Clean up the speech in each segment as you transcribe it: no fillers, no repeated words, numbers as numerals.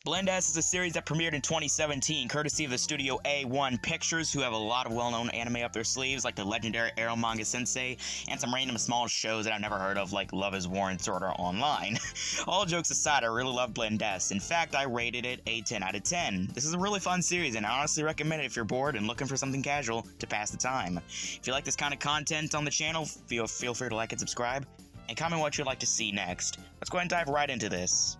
Blend S is a series that premiered in 2017, courtesy of the studio A1 Pictures, who have a lot of well-known anime up their sleeves, like the legendary Arrow Manga Sensei, and some random small shows that I've never heard of, like Love is War and Sword Art Online. All jokes aside, I really love Blend S. In fact, I rated it a 10 out of 10. This is a really fun series, and I honestly recommend it if you're bored and looking for something casual to pass the time. If you like this kind of content on the channel, feel free to like and subscribe, and comment what you'd like to see next. Let's go ahead and dive right into this.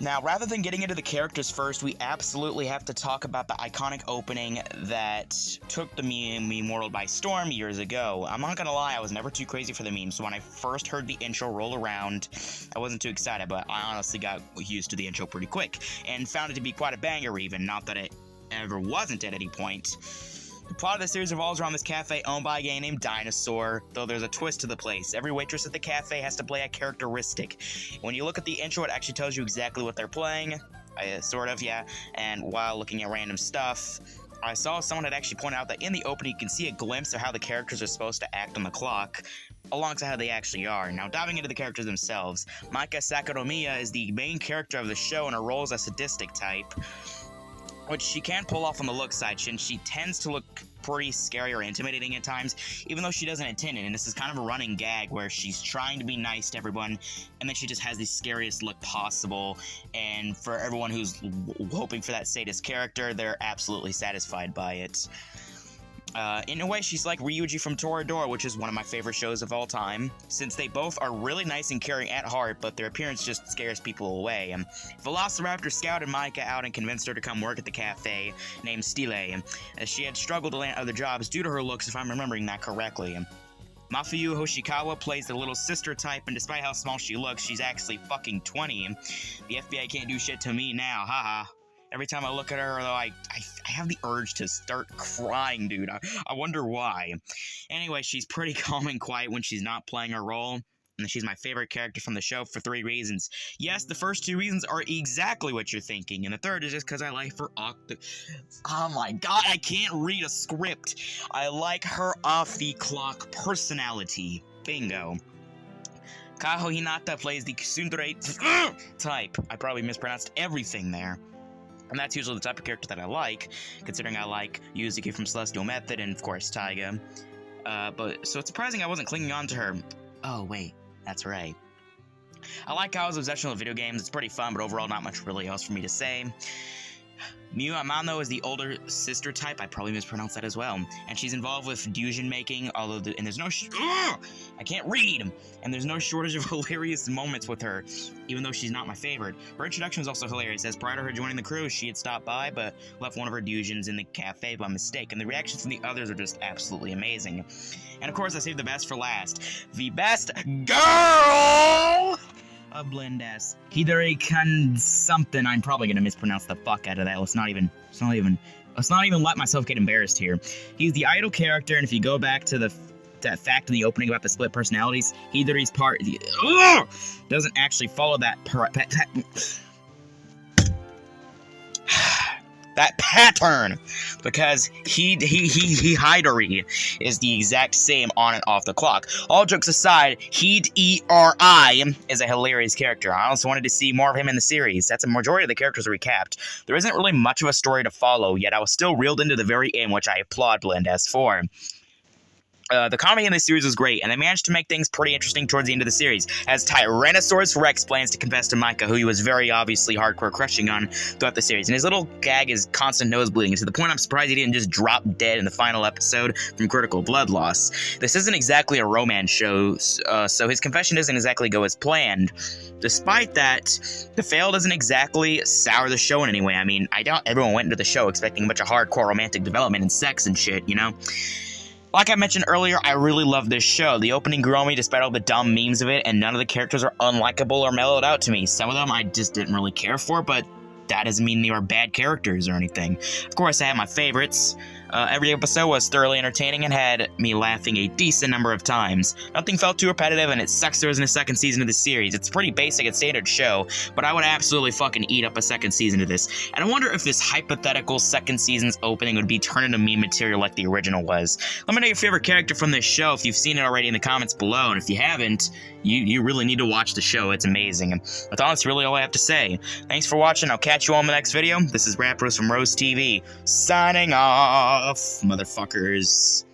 Now, rather than getting into the characters first, we absolutely have to talk about the iconic opening that took the meme world by storm years ago. I'm not gonna lie, I was never too crazy for the meme, so when I first heard the intro roll around, I wasn't too excited, but I honestly got used to the intro pretty quick, and found it to be quite a banger even, not that it ever wasn't at any point. The plot of the series revolves around this cafe owned by a guy named Dinosaur, though there's a twist to the place. Every waitress at the cafe has to play a characteristic. When you look at the intro, it actually tells you exactly what they're playing, sort of, yeah, and while looking at random stuff, I saw someone had actually pointed out that in the opening you can see a glimpse of how the characters are supposed to act on the clock, alongside how they actually are. Now, diving into the characters themselves, Maika Sakuromiya is the main character of the show, and her role is a sadistic type, which she can pull off on the look side, since she tends to look pretty scary or intimidating at times, even though she doesn't intend it, and this is kind of a running gag where she's trying to be nice to everyone, and then she just has the scariest look possible, and for everyone who's hoping for that sadist character, they're absolutely satisfied by it. In a way, she's like Ryuji from Toradora, which is one of my favorite shows of all time, since they both are really nice and caring at heart, but their appearance just scares people away. Velociraptor scouted Maika out and convinced her to come work at the cafe named Stile, as she had struggled to land other jobs due to her looks, if I'm remembering that correctly. Mafuyu Hoshikawa plays the little sister type, and despite how small she looks, she's actually fucking 20. The FBI can't do shit to me now, haha. Every time I look at her, though, I have the urge to start crying, dude. I wonder why. Anyway, she's pretty calm and quiet when she's not playing her role, and she's my favorite character from the show for 3 reasons. Yes, the first 2 reasons are exactly what you're thinking, and the third is just because I like her oh my god, I can't read a script. I like her off-the-clock personality. Bingo. Kaho Hinata plays the tsundere type. I probably mispronounced everything there. And that's usually the type of character that I like, considering I like Yuzuki from Celestial Method and, of course, Taiga. So it's surprising I wasn't clinging on to her. Oh, wait, that's right. I like Kao's obsession with video games. It's pretty fun, but overall not much really else for me to say. Miu Amano is the older sister type. I probably mispronounced that as well. And she's involved with fusion making, although and there's no I can't read! And there's no shortage of hilarious moments with her, even though she's not my favorite. Her introduction was also hilarious, as prior to her joining the crew, she had stopped by, but left one of her fusions in the cafe by mistake, and the reactions from the others are just absolutely amazing. And of course, I saved the best for last. The best girl of Blend S. Hidari Kan something. I'm probably gonna mispronounce the fuck out of that. Let's not even let myself get embarrassed here. He's the idol character, and if you go back to that fact in the opening about the split personalities, Hidari's part doesn't actually follow that pattern, because Hidari is the exact same on and off the clock. All jokes aside, Hidari is a hilarious character. I also wanted to see more of him in the series. That's a majority of the characters recapped. There isn't really much of a story to follow, yet I was still reeled into the very end, which I applaud Blend S for. The comedy in this series was great, and they managed to make things pretty interesting towards the end of the series, as Tyrannosaurus Rex plans to confess to Maika, who he was very obviously hardcore crushing on throughout the series, and his little gag is constant nose bleeding, to the point I'm surprised he didn't just drop dead in the final episode from critical blood loss. This isn't exactly a romance show, so his confession doesn't exactly go as planned. Despite that, the fail doesn't exactly sour the show in any way. I mean, I doubt everyone went into the show expecting a bunch of hardcore romantic development and sex and shit, you know? Like I mentioned earlier, I really love this show. The opening grew on me despite all the dumb memes of it, and none of the characters are unlikable or mellowed out to me. Some of them I just didn't really care for, but that doesn't mean they are bad characters or anything. Of course, I have my favorites. Every episode was thoroughly entertaining and had me laughing a decent number of times. Nothing felt too repetitive, and it sucks there isn't a second season of the series. It's a pretty basic and standard show, but I would absolutely fucking eat up a second season of this. And I wonder if this hypothetical second season's opening would be turned into meme material like the original was. Let me know your favorite character from this show if you've seen it already in the comments below, and if you haven't, you really need to watch the show. It's amazing. And that's really all I have to say. Thanks for watching. I'll catch you all in the next video. This is Rap Rose from Rose TV, signing off, motherfuckers.